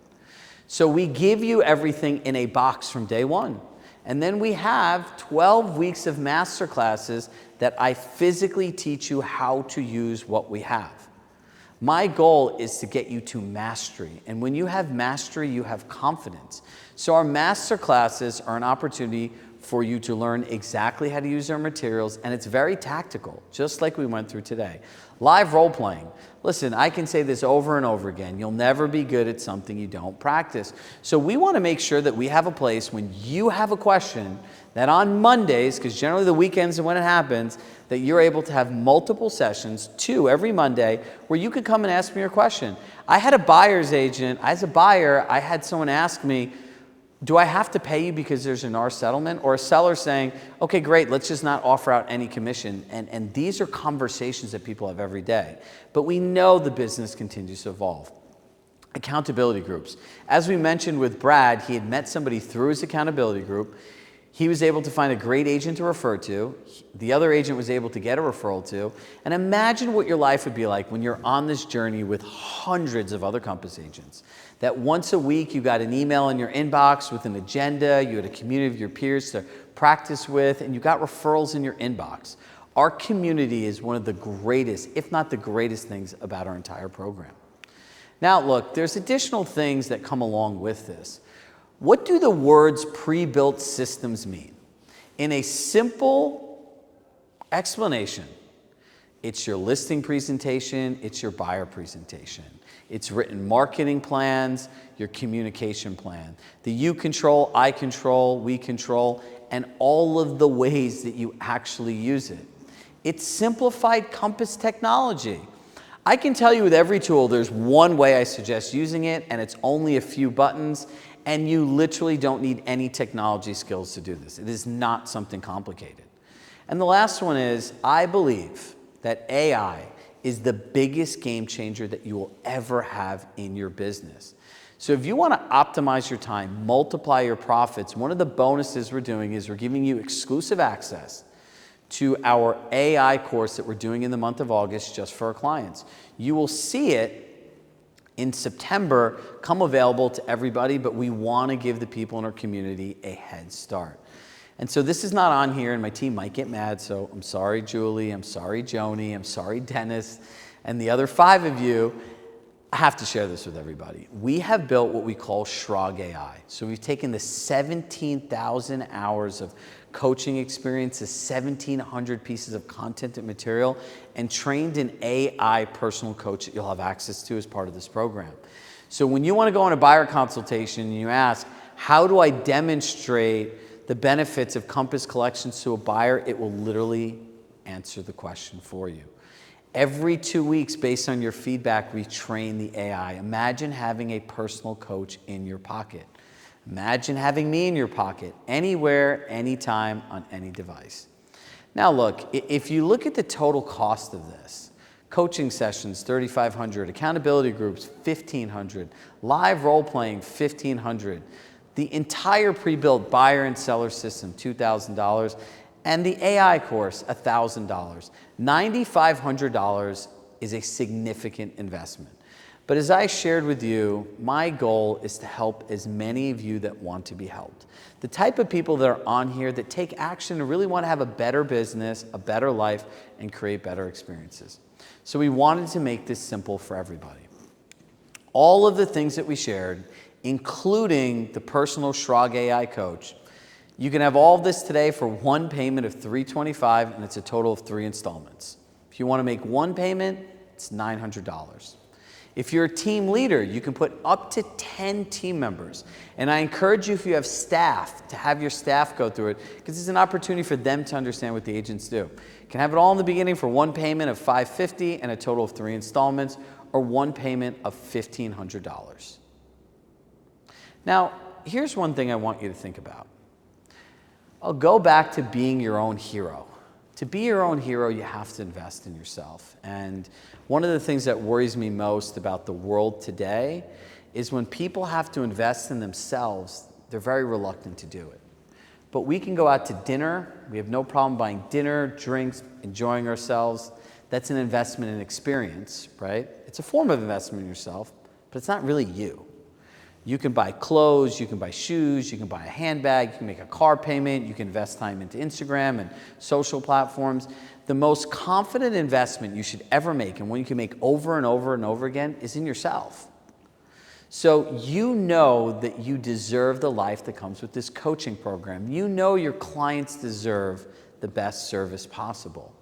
So we give you everything in a box from day one. And then we have 12 weeks of master classes that I physically teach you how to use what we have. My goal is to get you to mastery. And when you have mastery, you have confidence. So our master classes are an opportunity for you to learn exactly how to use our materials, and it's very tactical, just like we went through today. Live role playing. Listen, I can say this over and over again. You'll never be good at something you don't practice. So we want to make sure that we have a place when you have a question that on Mondays, because generally the weekends are when it happens, that you're able to have multiple sessions, 2 every Monday, where you can come and ask me your question. I had a buyer's agent. As a buyer, I had someone ask me, do I have to pay you because there's an R settlement? Or a seller saying, okay, great, let's just not offer out any commission. And these are conversations that people have every day. But we know the business continues to evolve. Accountability groups. As we mentioned with Brad, he had met somebody through his accountability group. He was able to find a great agent to refer to. The other agent was able to get a referral to. And imagine what your life would be like when you're on this journey with hundreds of other Compass agents. That once a week you got an email in your inbox with an agenda, you had a community of your peers to practice with, and you got referrals in your inbox. Our community is one of the greatest, if not the greatest things about our entire program. Now, look, there's additional things that come along with this. What do the words pre-built systems mean? In a simple explanation, it's your listing presentation, it's your buyer presentation. It's written marketing plans, your communication plan. The you control, I control, we control, and all of the ways that you actually use it. It's simplified Compass technology. I can tell you with every tool, there's one way I suggest using it, and it's only a few buttons, and you literally don't need any technology skills to do this. It is not something complicated. And the last one is, I believe that AI is the biggest game changer that you will ever have in your business. So if you want to optimize your time, multiply your profits, one of the bonuses we're doing is we're giving you exclusive access to our AI course that we're doing in the month of August just for our clients. You will see it in September come available to everybody, but we want to give the people in our community a head start. And so this is not on here, and my team might get mad, so I'm sorry, Julie, I'm sorry, Joni, I'm sorry, Dennis, and the other 5 of you. I have to share this with everybody. We have built what we call Chirag AI. So we've taken the 17,000 hours of coaching experiences, 1,700 pieces of content and material, and trained an AI personal coach that you'll have access to as part of this program. So when you want to go on a buyer consultation and you ask, how do I demonstrate the benefits of Compass Collections to a buyer, it will literally answer the question for you. Every 2 weeks, based on your feedback, we train the AI. Imagine having a personal coach in your pocket. Imagine having me in your pocket, anywhere, anytime, on any device. Now look, if you look at the total cost of this, coaching sessions, $3,500, accountability groups, $1,500, live role-playing, $1,500, the entire pre-built buyer and seller system, $2,000, and the AI course, $1,000. $9,500 is a significant investment. But as I shared with you, my goal is to help as many of you that want to be helped. The type of people that are on here that take action and really want to have a better business, a better life, and create better experiences. So we wanted to make this simple for everybody. All of the things that we shared, including the personal Chirag AI coach, you can have all of this today for one payment of $325, and it's a total of 3 installments. If you want to make one payment, it's $900. If you're a team leader, you can put up to 10 team members. And I encourage you, if you have staff, to have your staff go through it, because it's an opportunity for them to understand what the agents do. You can have it all in the beginning for one payment of $550 and a total of 3 installments, or one payment of $1,500. Now, here's one thing I want you to think about. I'll go back to being your own hero. To be your own hero, you have to invest in yourself. And one of the things that worries me most about the world today is when people have to invest in themselves, they're very reluctant to do it. But we can go out to dinner. We have no problem buying dinner, drinks, enjoying ourselves. That's an investment in experience, right? It's a form of investment in yourself, but it's not really you. You can buy clothes, you can buy shoes, you can buy a handbag, you can make a car payment, you can invest time into Instagram and social platforms. The most confident investment you should ever make, and one you can make over and over and over again, is in yourself. So you know that you deserve the life that comes with this coaching program. You know your clients deserve the best service possible.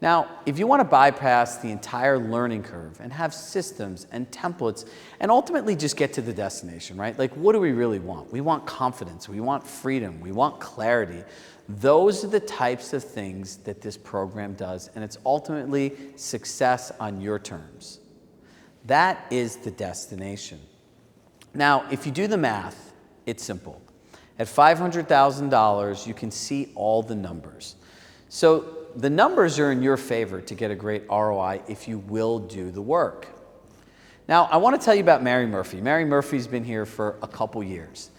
Now, if you want to bypass the entire learning curve and have systems and templates and ultimately just get to the destination, right? Like, what do we really want? We want confidence. We want freedom. We want clarity. Those are the types of things that this program does, and it's ultimately success on your terms. That is the destination. Now, if you do the math, it's simple. At $500,000, you can see all the numbers. So the numbers are in your favor to get a great ROI if you will do the work. Now, I want to tell you about Mary Murphy. Mary Murphy's been here for a couple years.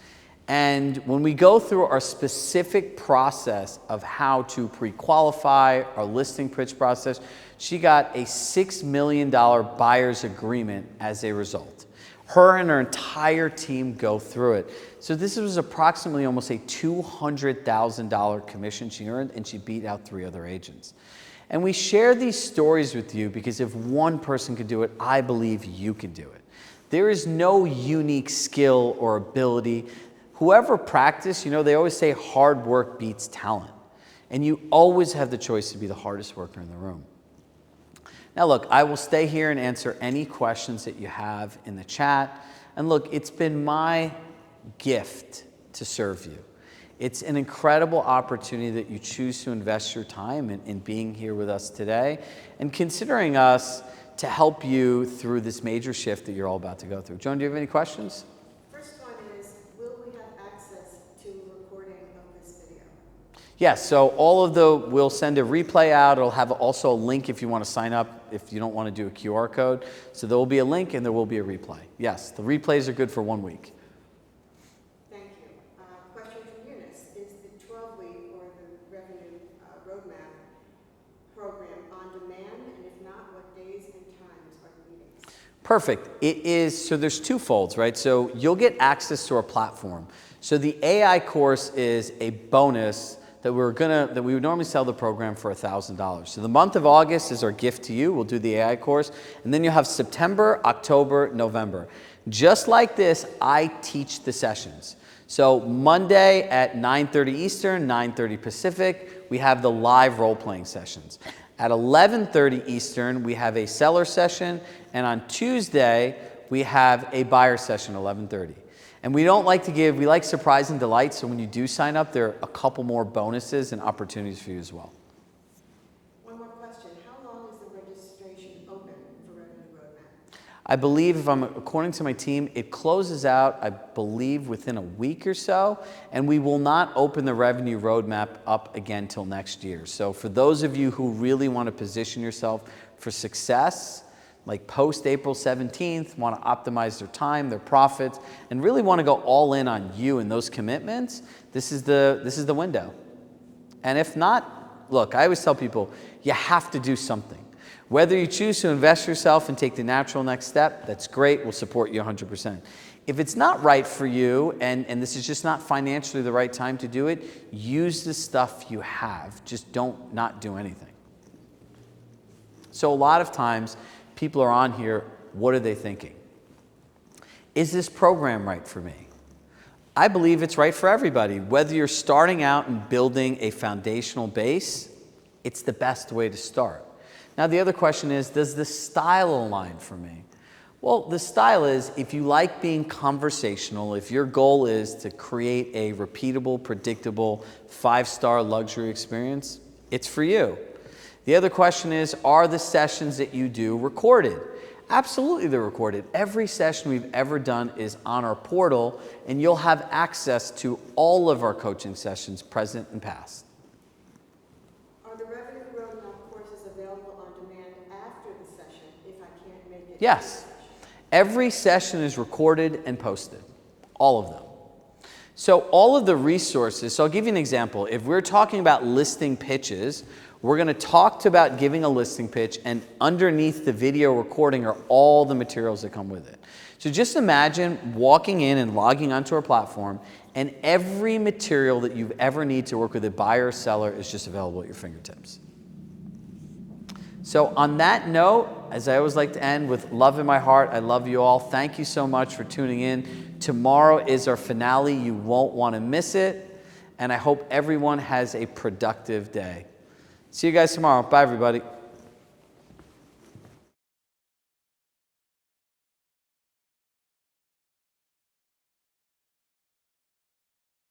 And when we go through our specific process of how to pre-qualify, our listing pitch process, she got a $6 million buyer's agreement as a result. Her and her entire team go through it. So this was approximately almost a $200,000 commission she earned, and she beat out 3 other agents. And we share these stories with you because if one person could do it, I believe you can do it. There is no unique skill or ability. Whoever practiced, they always say hard work beats talent. And you always have the choice to be the hardest worker in the room. Now look, I will stay here and answer any questions that you have in the chat. And look, it's been my gift to serve you. It's an incredible opportunity that you choose to invest your time in being here with us today and considering us to help you through this major shift that you're all about to go through. Joan, do you have any questions? First one is, will we have access to recording of this video? Yes, so we'll send a replay out. It'll have also a link if you want to sign up, if you don't want to do a QR code. So there will be a link and there will be a replay. Yes, the replays are good for 1 week. Thank you. Question from Eunice. Is the 12-week or the revenue roadmap program on demand? And if not, what days and times are the meetings? Perfect. It is, so there's 2 folds, right? So you'll get access to our platform. So the AI course is a bonus that we would normally sell the program for $1,000. So the month of August is our gift to you. We'll do the AI course. And then you'll have September, October, November. Just like this, I teach the sessions. So Monday at 9:30 Eastern, 9:30 Pacific, we have the live role-playing sessions. At 11:30 Eastern, we have a seller session. And on Tuesday, we have a buyer session at 11:30. And we like surprise and delight, so when you do sign up, there are a couple more bonuses and opportunities for you as well. One more question. How long is the registration open for Revenue Roadmap? I believe, according to my team, it closes out, I believe, within a week or so, and we will not open the Revenue Roadmap up again till next year. So for those of you who really want to position yourself for success, like post April 17th, want to optimize their time, their profits, and really want to go all in on you and those commitments, this is the window. And if not, look, I always tell people, you have to do something. Whether you choose to invest yourself and take the natural next step, that's great, we'll support you 100%. If it's not right for you, and this is just not financially the right time to do it, use the stuff you have. Just don't not do anything. So a lot of times, people are on here, what are they thinking? Is this program right for me? I believe it's right for everybody. Whether you're starting out and building a foundational base, it's the best way to start. Now the other question is, does the style align for me? Well, the style is, if you like being conversational, if your goal is to create a repeatable, predictable, 5-star luxury experience, it's for you. The other question is, are the sessions that you do recorded? Absolutely they're recorded. Every session we've ever done is on our portal, and you'll have access to all of our coaching sessions, present and past. Are the Revenue Roadmap courses available on demand after the session if I can't make it? Yes. Every session is recorded and posted. All of them. So all of the resources, so I'll give you an example. If we're talking about listing pitches, we're going to talk about giving a listing pitch, and underneath the video recording are all the materials that come with it. So just imagine walking in and logging onto our platform, and every material that you ever need to work with a buyer or seller is just available at your fingertips. So on that note, as I always like to end with love in my heart, I love you all. Thank you so much for tuning in. Tomorrow is our finale. You won't want to miss it. And I hope everyone has a productive day. See you guys tomorrow. Bye, everybody.